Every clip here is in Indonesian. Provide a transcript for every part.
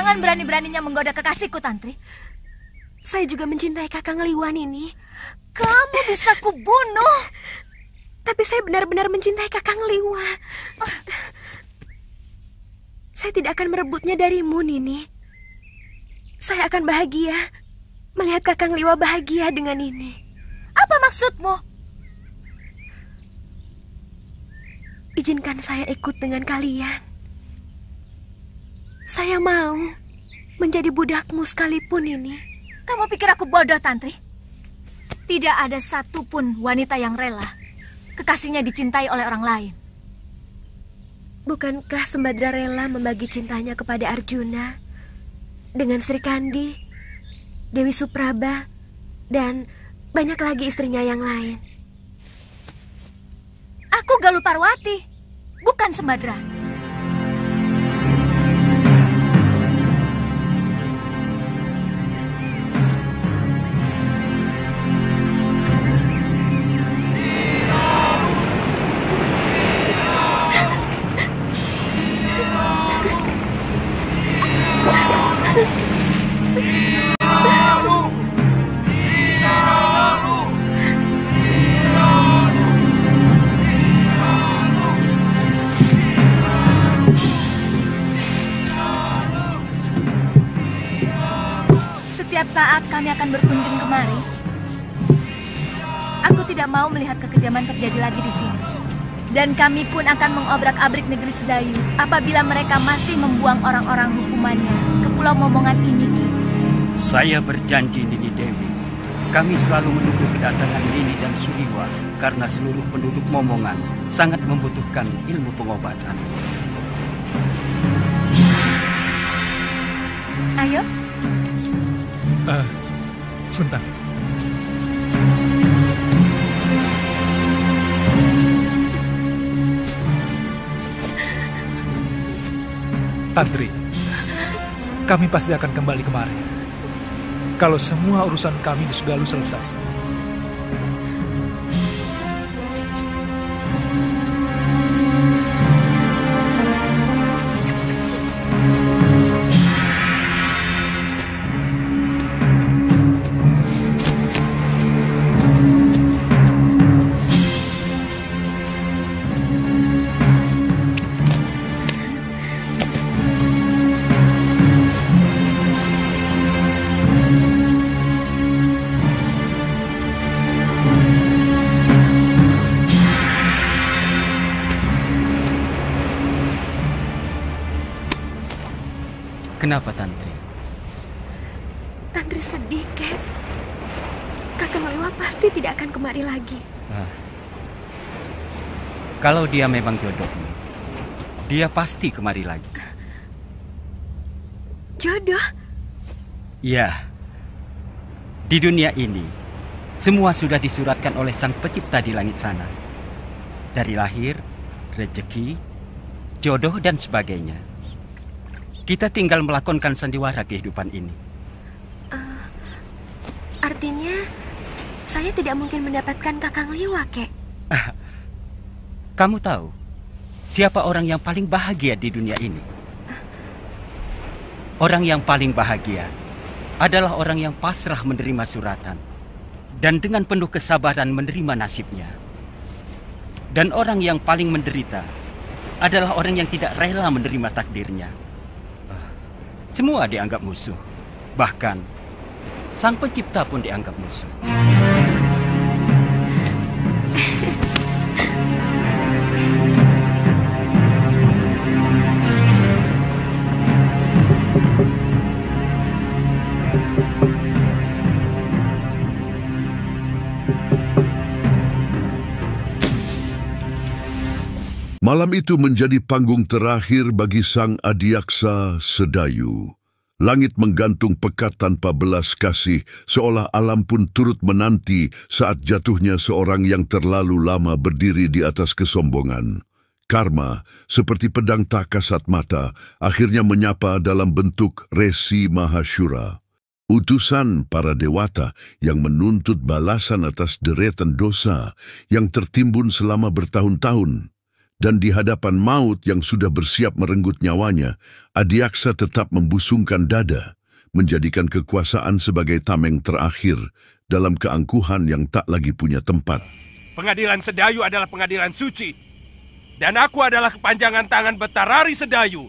Jangan berani-beraninya menggoda kekasihku, Tantri. Saya juga mencintai Kakang Liwan ini. Kamu bisa kubunuh. Tapi saya benar-benar mencintai Kakang Liwa. Saya tidak akan merebutnya darimu, Nini. Saya akan bahagia melihat Kakang Liwa bahagia dengan ini. Apa maksudmu? Izinkan saya ikut dengan kalian. Saya mau menjadi budakmu sekalipun ini. Kamu pikir aku bodoh, Tantri? Tidak ada satupun wanita yang rela kekasihnya dicintai oleh orang lain. Bukankah Sembadra rela membagi cintanya kepada Arjuna dengan Sri Kandi, Dewi Supraba, dan banyak lagi istrinya yang lain? Aku Galuh Parwati, bukan Sembadra. Setiap saat kami akan berkunjung kemari. Aku tidak mau melihat kekejaman terjadi lagi di sini. Dan kami pun akan mengobrak-abrik negeri Sedayu apabila mereka masih membuang orang-orang hukumannya ke Pulau Momongan ini, Ki. Saya berjanji, Nini Dewi. Kami selalu menunggu kedatangan Nini dan Suliwa karena seluruh penduduk Momongan sangat membutuhkan ilmu pengobatan. Ayo. Sebentar. Tantri, kami pasti akan kembali kemari. Kalau semua urusan kami di Sugalu selesai. Kenapa, Tantri? Tantri sedih, Kek. Kakang Liwa pasti tidak akan kemari lagi. Kalau dia memang jodohmu, dia pasti kemari lagi. Jodoh? Ya. Di dunia ini, semua sudah disuratkan oleh Sang Pencipta di langit sana. Dari lahir, rezeki, jodoh, dan sebagainya. Kita tinggal melakonkan sandiwara kehidupan ini. Artinya, saya tidak mungkin mendapatkan Kakang Liwa, Kek. Kamu tahu, siapa orang yang paling bahagia di dunia ini? Orang yang paling bahagia adalah orang yang pasrah menerima suratan dan dengan penuh kesabaran menerima nasibnya. Dan orang yang paling menderita adalah orang yang tidak rela menerima takdirnya. Semua dianggap musuh. Bahkan, Sang Pencipta pun dianggap musuh. Malam itu menjadi panggung terakhir bagi sang adiaksa Sedayu. Langit menggantung pekat tanpa belas kasih, seolah alam pun turut menanti saat jatuhnya seorang yang terlalu lama berdiri di atas kesombongan. Karma, seperti pedang tak kasat mata, akhirnya menyapa dalam bentuk Resi Mahashura. Utusan para dewata yang menuntut balasan atas deretan dosa yang tertimbun selama bertahun-tahun. dan di hadapan maut yang sudah bersiap merenggut nyawanya, Adiaksa tetap membusungkan dada, menjadikan kekuasaan sebagai tameng terakhir dalam keangkuhan yang tak lagi punya tempat. Pengadilan Sedayu adalah pengadilan suci, dan aku adalah kepanjangan tangan Betarari Sedayu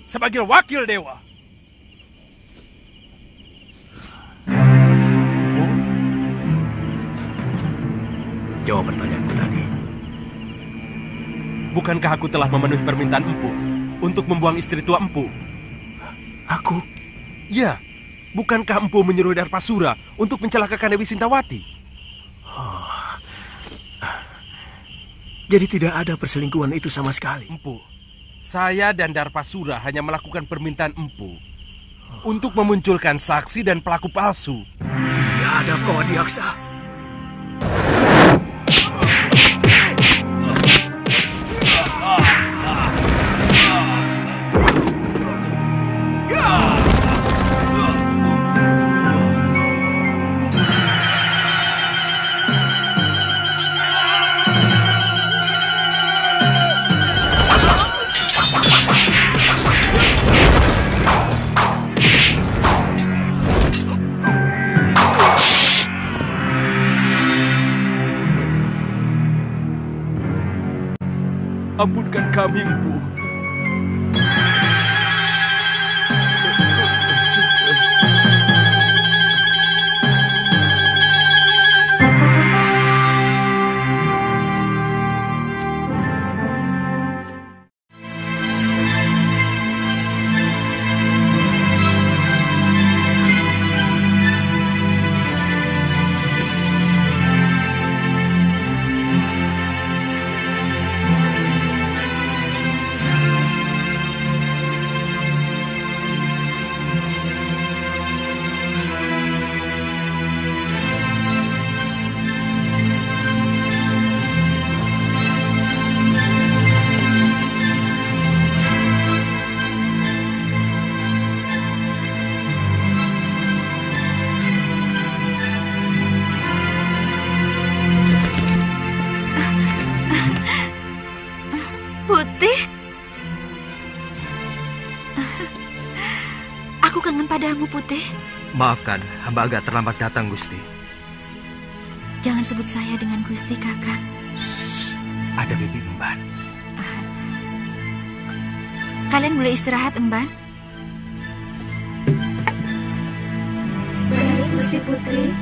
sebagai wakil dewa. Empu, jawab pertanyaanku tadi. Bukankah aku telah memenuhi permintaan Empu untuk membuang istri tua Empu? Aku? Ya, bukankah Empu menyuruh Darpasura untuk mencelakakan Dewi Sintawati? Jadi tidak ada perselingkuhan itu sama sekali. Empu, saya dan Darpasura hanya melakukan permintaan Empu untuk memunculkan saksi dan pelaku palsu. Biadab kau, Adiaksa. Ampunkan kami, Empu. Putih, aku kangen padamu, Putih. Maafkan, hamba agak terlambat datang, Gusti. Jangan sebut saya dengan Gusti, Kakang. Shh, ada Bibi Emban. Kalian boleh istirahat, Emban. Baik, Gusti Putri.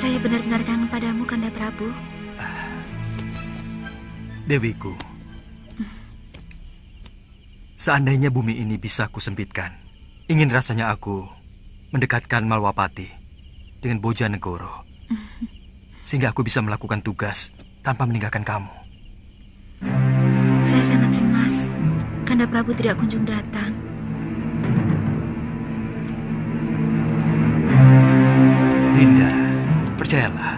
Saya benar-benar kangen padamu, Kanda Prabu. Dewiku, seandainya bumi ini bisa kusempitkan, ingin rasanya aku mendekatkan Malwapati dengan Bojanegoro, sehingga aku bisa melakukan tugas tanpa meninggalkan kamu. Saya sangat cemas. Kanda Prabu tidak kunjung datang. Dinda, percayalah,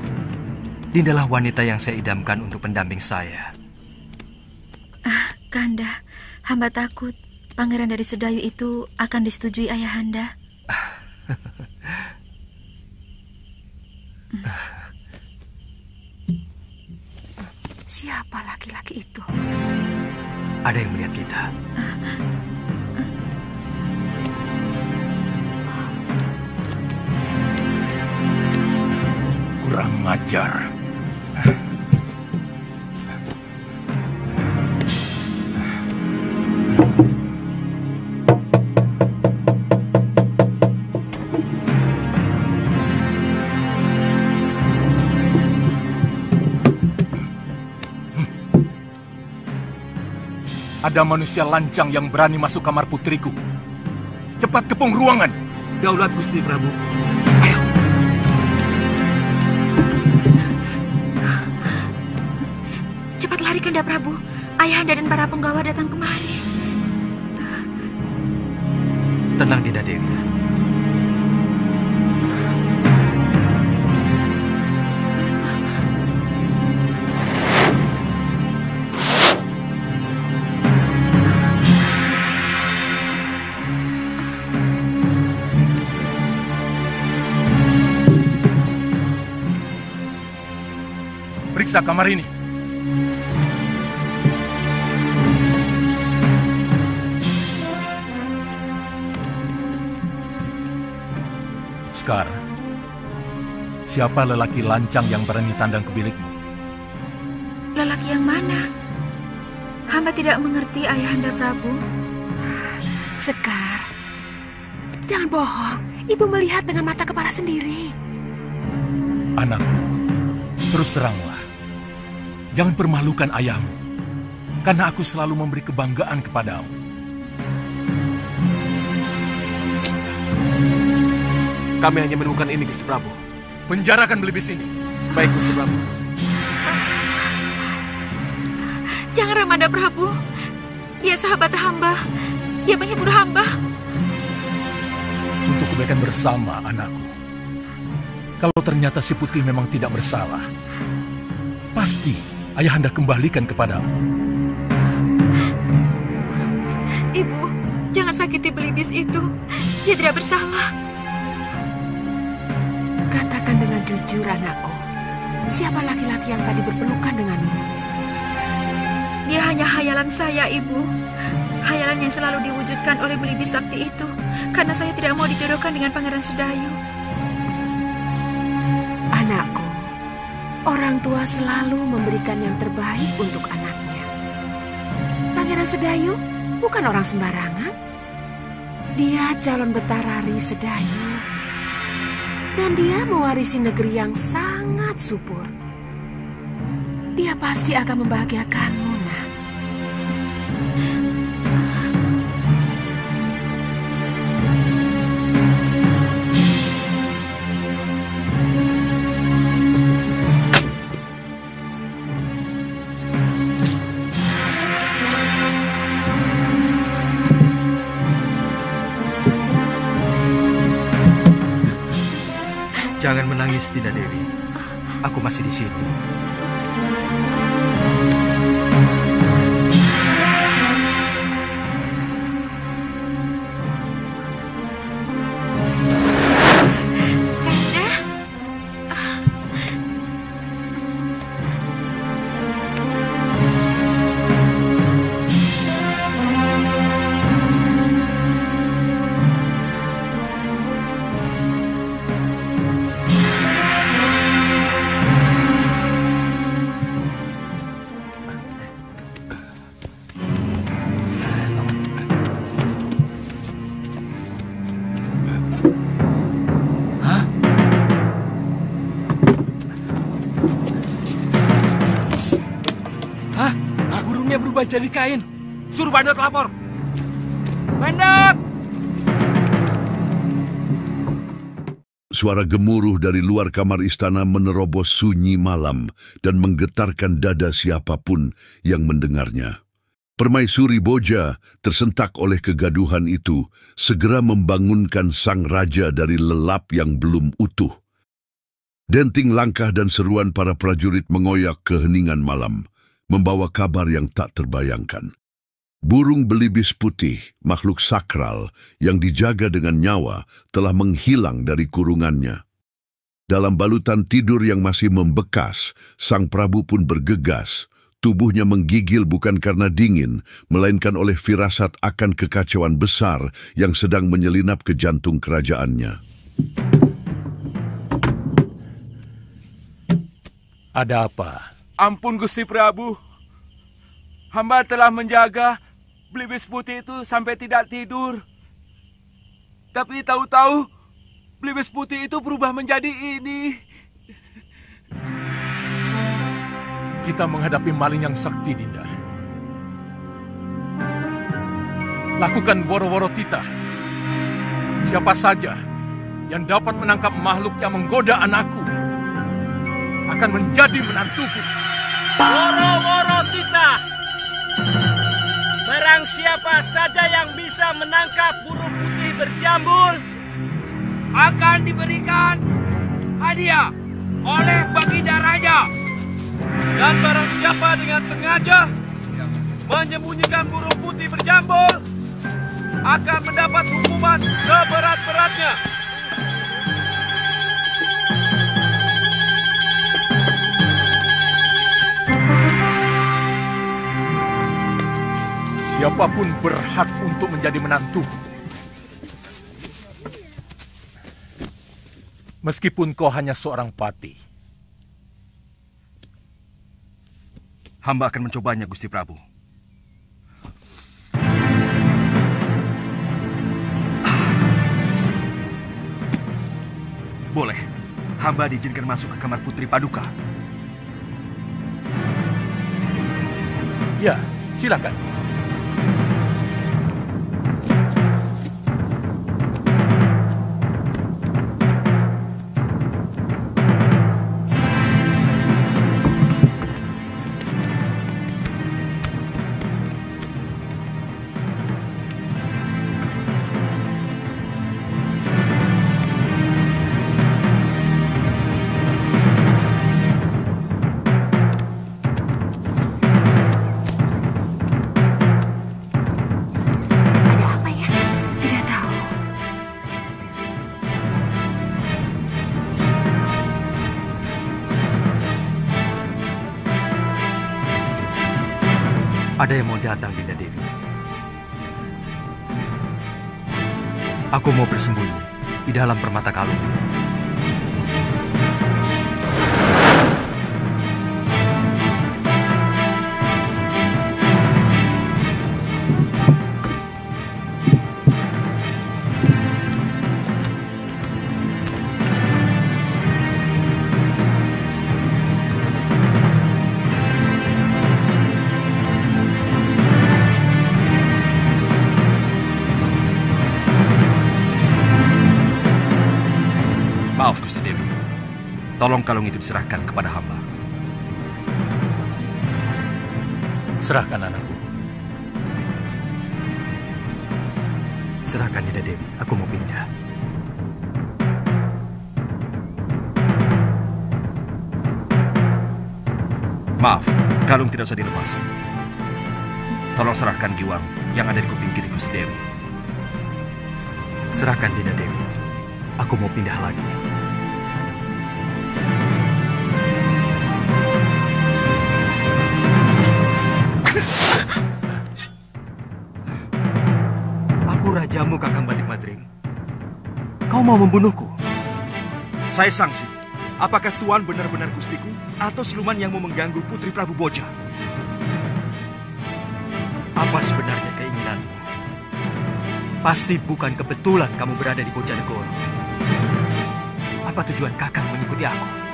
Dindalah wanita yang saya idamkan untuk pendamping saya. Kanda, hamba takut pangeran dari Sedayu itu akan disetujui ayahanda. Siapa laki-laki itu? Ada yang melihat kita. Kurang ajar. Ada manusia lancang yang berani masuk kamar putriku. Cepat kepung ruangan. Daulat Gusti Prabu. Ayo. Cepat lari, Kanda Prabu. Ayahanda dan para penggawa datang kemari. Tenang, Dinda Dewi. Periksa kamar ini. Sekar, siapa lelaki lancang yang berani tandang ke bilikmu? Lelaki yang mana? Hamba tidak mengerti, Ayahanda Prabu. Sekar, jangan bohong. Ibu melihat dengan mata kepala sendiri. Anakku, terus teranglah. Jangan permalukan ayahmu, karena aku selalu memberi kebanggaan kepadamu. Kami hanya menemukan ini, Gusti Prabu. Penjarakan Belibis ini. Baik, Gusti Prabu. Jangan, Ramanda Prabu. Dia sahabat hamba. Dia menghibur hamba. Untuk kebaikan bersama, anakku. Kalau ternyata si Putih memang tidak bersalah, pasti ayahanda kembalikan kepadamu. Ibu, jangan sakiti Belibis itu. Dia tidak bersalah. Katakan dengan jujur, anakku. Siapa laki-laki yang tadi berpelukan denganmu? Dia hanya hayalan saya, Ibu. Hayalan yang selalu diwujudkan oleh Belibis sakti itu. Karena saya tidak mau dijodohkan dengan Pangeran Sedayu. Anakku, orang tua selalu memberikan yang terbaik untuk anaknya. Pangeran Sedayu bukan orang sembarangan. Dia calon Betarari Sedayu. Dan dia mewarisi negeri yang sangat subur. Dia pasti akan membahagiakanmu, nak. Jangan menangis, Dinda Dewi. Aku masih di sini. Berubah jadi kain. Suruh Bandot lapor. Bandot! Suara gemuruh dari luar kamar istana menerobos sunyi malam dan menggetarkan dada siapapun yang mendengarnya. Permaisuri Boja, tersentak oleh kegaduhan itu, segera membangunkan sang raja dari lelap yang belum utuh. Denting langkah dan seruan para prajurit mengoyak keheningan malam, membawa kabar yang tak terbayangkan. Burung belibis putih, makhluk sakral yang dijaga dengan nyawa, telah menghilang dari kurungannya. Dalam balutan tidur yang masih membekas, Sang Prabu pun bergegas. Tubuhnya menggigil bukan karena dingin, melainkan oleh firasat akan kekacauan besar yang sedang menyelinap ke jantung kerajaannya. Ada apa? Ampun, Gusti Prabu. Hamba telah menjaga Belibis Putih itu sampai tidak tidur. Tapi tahu-tahu Belibis Putih itu berubah menjadi ini. Kita menghadapi maling yang sakti, Dinda. lakukan woro-woro titah. Siapa saja yang dapat menangkap makhluk yang menggoda anakku akan menjadi menantuku. Woro-woro titah. Barang siapa saja yang bisa menangkap burung putih berjambul akan diberikan hadiah oleh Baginda Raja. Dan barang siapa dengan sengaja menyembunyikan burung putih berjambul akan mendapat hukuman seberat-beratnya. Siapapun berhak untuk menjadi menantuku. Meskipun kau hanya seorang patih. Hamba akan mencobanya, Gusti Prabu. Boleh. Hamba diizinkan masuk ke kamar Putri Paduka. Ya, silakan. Ada yang mau datang, Dinda Dewi. Aku mau bersembunyi di dalam permata kalung. Maaf, Gusti Dewi. Tolong kalung itu diserahkan kepada hamba. Serahkan anakku. Serahkan, Dinda Dewi. Aku mau pindah. Maaf, kalung tidak usah dilepas. Tolong serahkan giwang yang ada di kuping kiri Gusti Dewi. Serahkan, Dinda Dewi. Aku mau pindah lagi. Aku rajamu, Kakang Batik Madrim. Kau mau membunuhku? Saya sangsi. Apakah Tuan benar-benar gustiku atau siluman yang mau mengganggu Putri Prabu Boja? Apa sebenarnya keinginanmu? Pasti bukan kebetulan kamu berada di Bojanegoro. Apa tujuan Kakang mengikuti aku?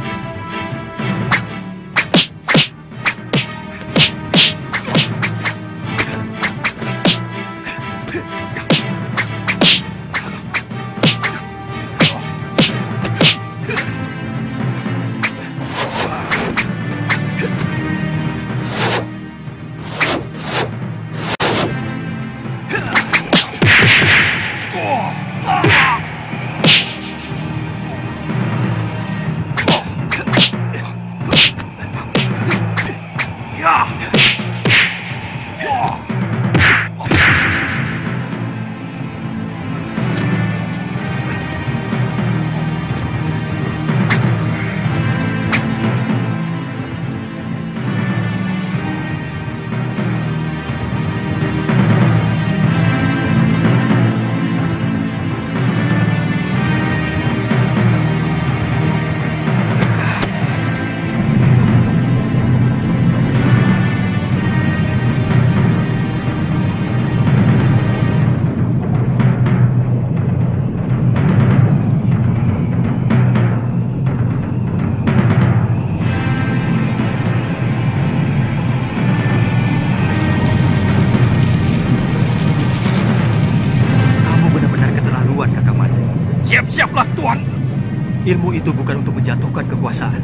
Siaplah, Tuan. Ilmu itu bukan untuk menjatuhkan kekuasaan.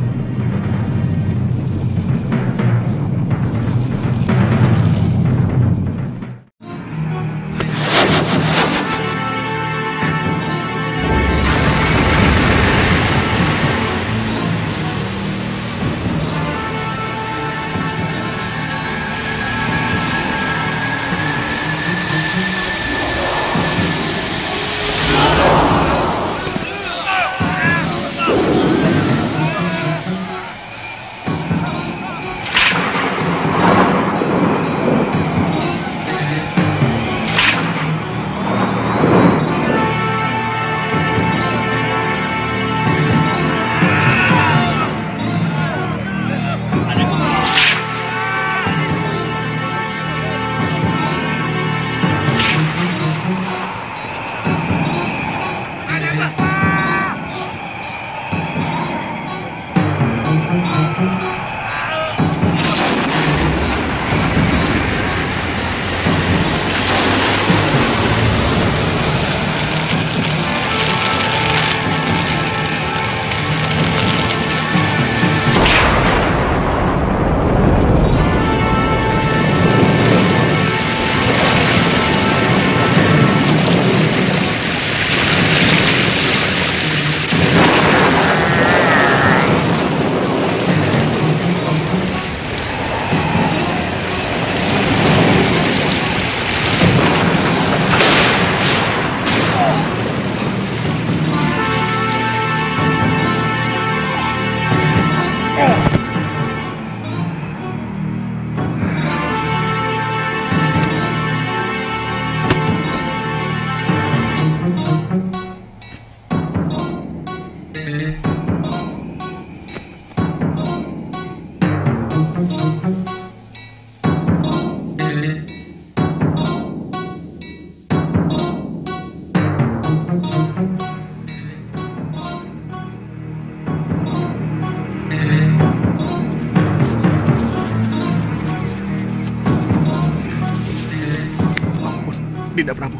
Dinda Prabu.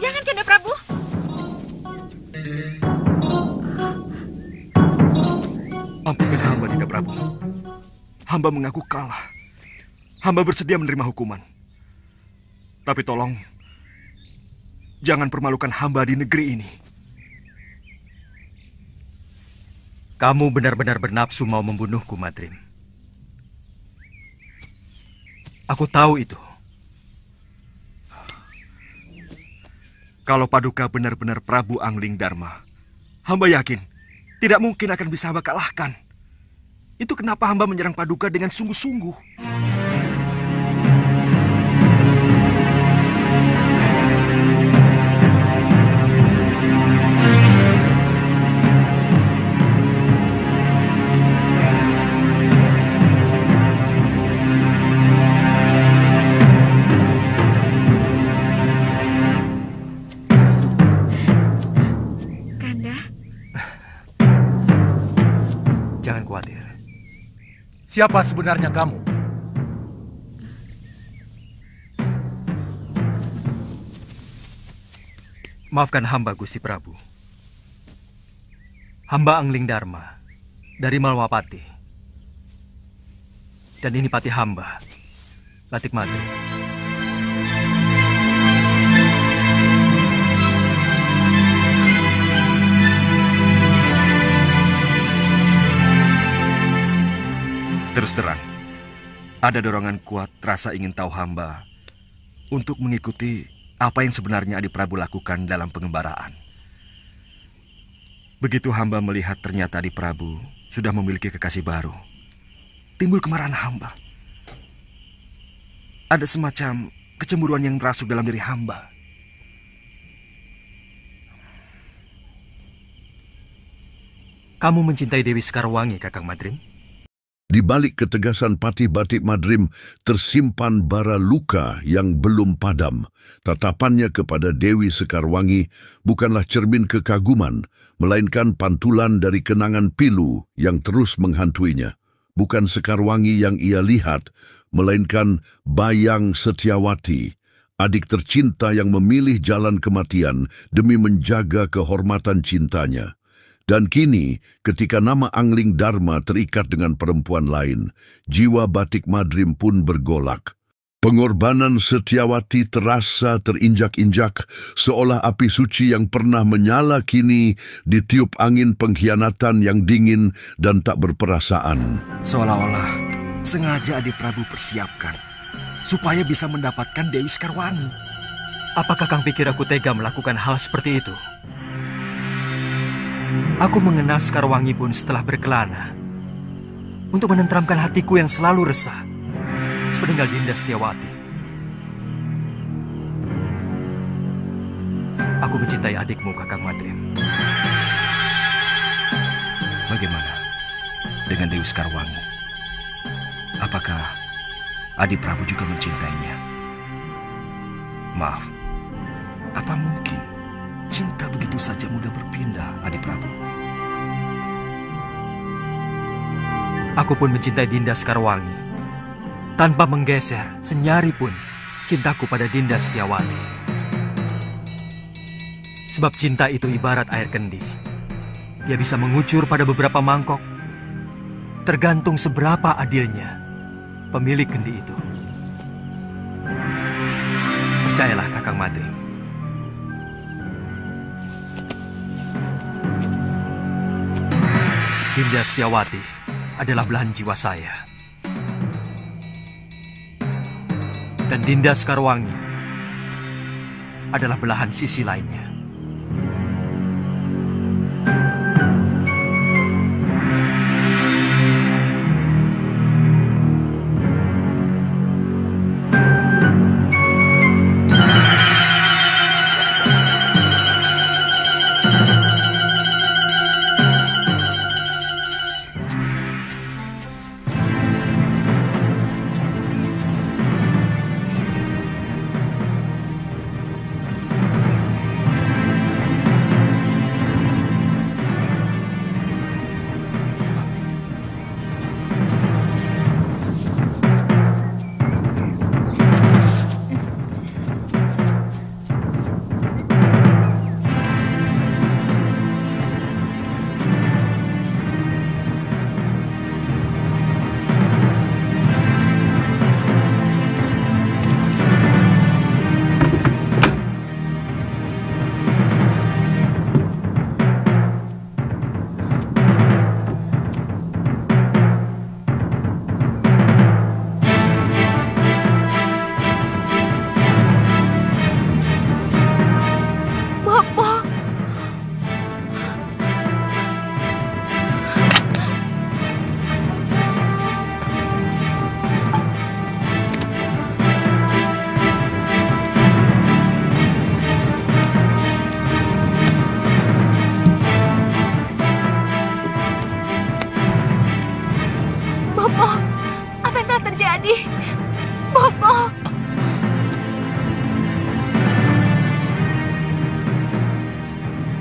Jangan, Kanda Prabu. Ampunkan hamba, Dinda Prabu. Hamba mengaku kalah. Hamba bersedia menerima hukuman. Tapi tolong, jangan permalukan hamba di negeri ini. Kamu benar-benar bernafsu mau membunuhku, Madrim. Aku tahu itu. Kalau Paduka benar-benar Prabu Angling Dharma, hamba yakin tidak mungkin akan bisa hamba kalahkan. Itu kenapa hamba menyerang Paduka dengan sungguh-sungguh. Siapa sebenarnya kamu? Maafkan hamba, Gusti Prabu. Hamba Angling Dharma dari Malwapati. Dan ini pati hamba, Latik Madrim. Terus terang, ada dorongan kuat rasa ingin tahu hamba untuk mengikuti apa yang sebenarnya Adi Prabu lakukan dalam pengembaraan. Begitu hamba melihat ternyata Adi Prabu sudah memiliki kekasih baru, timbul kemarahan hamba. Ada semacam kecemburuan yang merasuk dalam diri hamba. Kamu mencintai Dewi Sekarwangi, Kakang Madrim? Di balik ketegasan Patih Batik Madrim tersimpan bara luka yang belum padam. Tatapannya kepada Dewi Sekarwangi bukanlah cermin kekaguman, melainkan pantulan dari kenangan pilu yang terus menghantuinya. Bukan Sekarwangi yang ia lihat, melainkan bayang Setiawati, adik tercinta yang memilih jalan kematian demi menjaga kehormatan cintanya. Dan kini, ketika nama Angling Dharma terikat dengan perempuan lain, jiwa Batik Madrim pun bergolak. Pengorbanan Setyawati terasa terinjak-injak, seolah api suci yang pernah menyala kini ditiup angin pengkhianatan yang dingin dan tak berperasaan. Seolah-olah sengaja Adi Prabu persiapkan supaya bisa mendapatkan Dewi Sekarwangi. Apakah Kang pikir aku tega melakukan hal seperti itu? Aku mengenal Sekarwangi pun setelah berkelana untuk menenteramkan hatiku yang selalu resah sepeninggal Dinda Setyawati. Aku mencintai adikmu, Kakang Madrim. Bagaimana dengan Dewi Sekarwangi? Apakah Adi Prabu juga mencintainya? Maaf, apa mungkin cinta begitu saja mudah berpindah, Adi Prabu? Aku pun mencintai Dinda Sekarwangi. Tanpa menggeser senyari pun cintaku pada Dinda Setyawati. Sebab cinta itu ibarat air kendi. Dia bisa mengucur pada beberapa mangkok. Tergantung seberapa adilnya pemilik kendi itu. Percayalah, Kakang Madrim. Dinda Setyawati adalah belahan jiwa saya. Dan Dinda Sekarwangi adalah belahan sisi lainnya.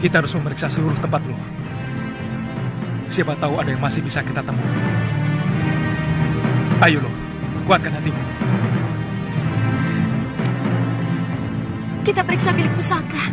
Kita harus memeriksa seluruh tempat lo. Siapa tahu ada yang masih bisa kita temui. Ayo lo, kuatkan hatimu. Kita periksa bilik pusaka.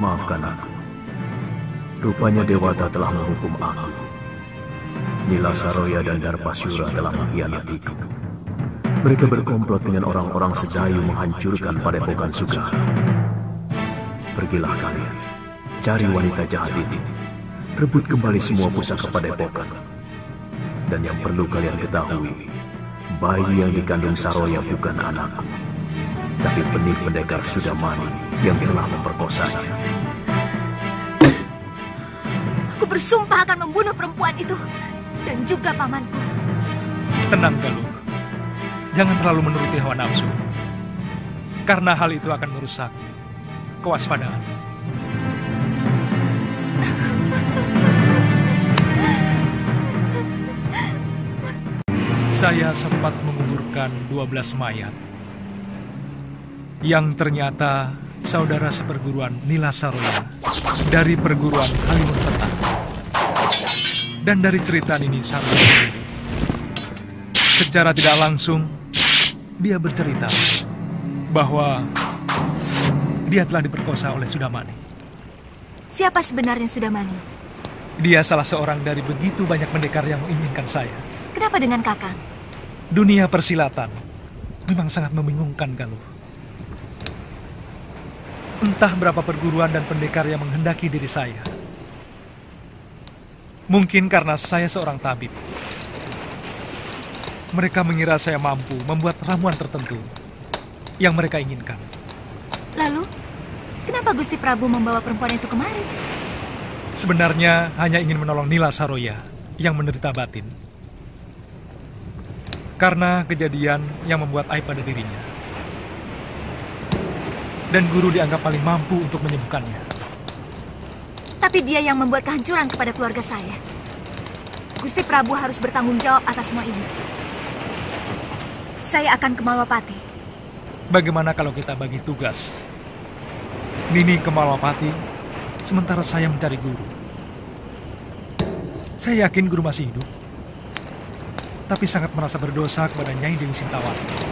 Maafkan aku. Rupanya Dewata telah menghukum aku. Nila Saroya dan Darpasyura telah mengkhianatiku. Mereka berkomplot dengan orang-orang Sedayu menghancurkan Padepokan Sugara. Pergilah kalian, cari wanita jahat itu. Rebut kembali semua pusaka Padepokan. Dan yang perlu kalian ketahui, bayi yang dikandung Saroya bukan anakku, tapi benih pendekar Sudamani yang telah memperkosanya. Aku bersumpah akan membunuh perempuan itu dan juga pamanku. Tenang, Galuh. Jangan terlalu menuruti hawa nafsu. Karena hal itu akan merusak kewaspadaan. Saya sempat menguburkan 12 mayat yang ternyata saudara seperguruan Nila Saroya dari perguruan Halimun Petang. Dan dari cerita Nini Saroya sendiri, secara tidak langsung dia bercerita bahwa dia telah diperkosa oleh Sudamani. Siapa sebenarnya Sudamani? Dia salah seorang dari begitu banyak pendekar yang menginginkan saya. Kenapa dengan Kakang? Dunia persilatan memang sangat membingungkan, Galuh. Entah berapa perguruan dan pendekar yang menghendaki diri saya. Mungkin karena saya seorang tabib. Mereka mengira saya mampu membuat ramuan tertentu yang mereka inginkan. Lalu, kenapa Gusti Prabu membawa perempuan itu kemari? Sebenarnya hanya ingin menolong Nila Saroya yang menderita batin. Karena kejadian yang membuat aib pada dirinya. Dan guru dianggap paling mampu untuk menyembuhkannya. Tapi dia yang membuat kehancuran kepada keluarga saya. Gusti Prabu harus bertanggung jawab atas semua ini. Saya akan ke Malwapati. Bagaimana kalau kita bagi tugas? Nini ke Malwapati, sementara saya mencari guru. Saya yakin guru masih hidup. Tapi sangat merasa berdosa kepada Nyai Dewi Sintawati.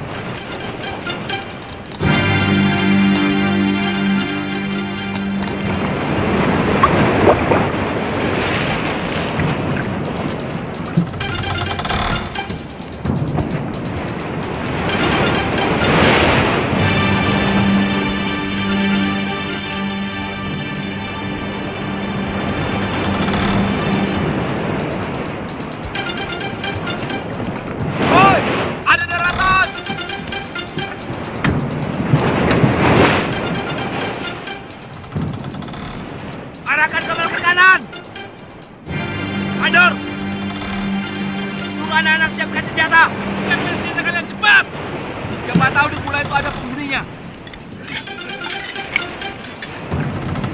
Arahkan kapal ke kanan. Kandor, suruh anak-anak siapkan senjata. Siapkan senjata kalian cepat. Siapa tahu di pulau itu ada penghuninya.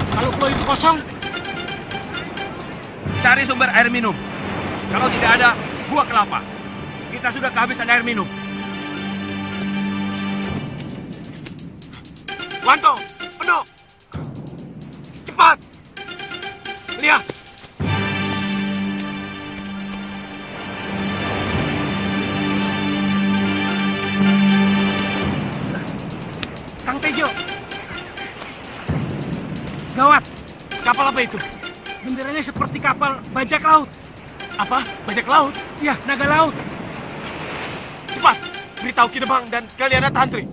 Kalau pulau itu kosong, cari sumber air minum. Kalau tidak ada, buah kelapa. Kita sudah kehabisan air minum. Wanto, penuh. Cepat. Lihat. Kang Tejo. Gawat. Kapal apa itu? Benderanya seperti kapal bajak laut. Apa? Bajak laut? Ya, naga laut. Cepat, beritahu Ki Demang dan Kaliana Tantri.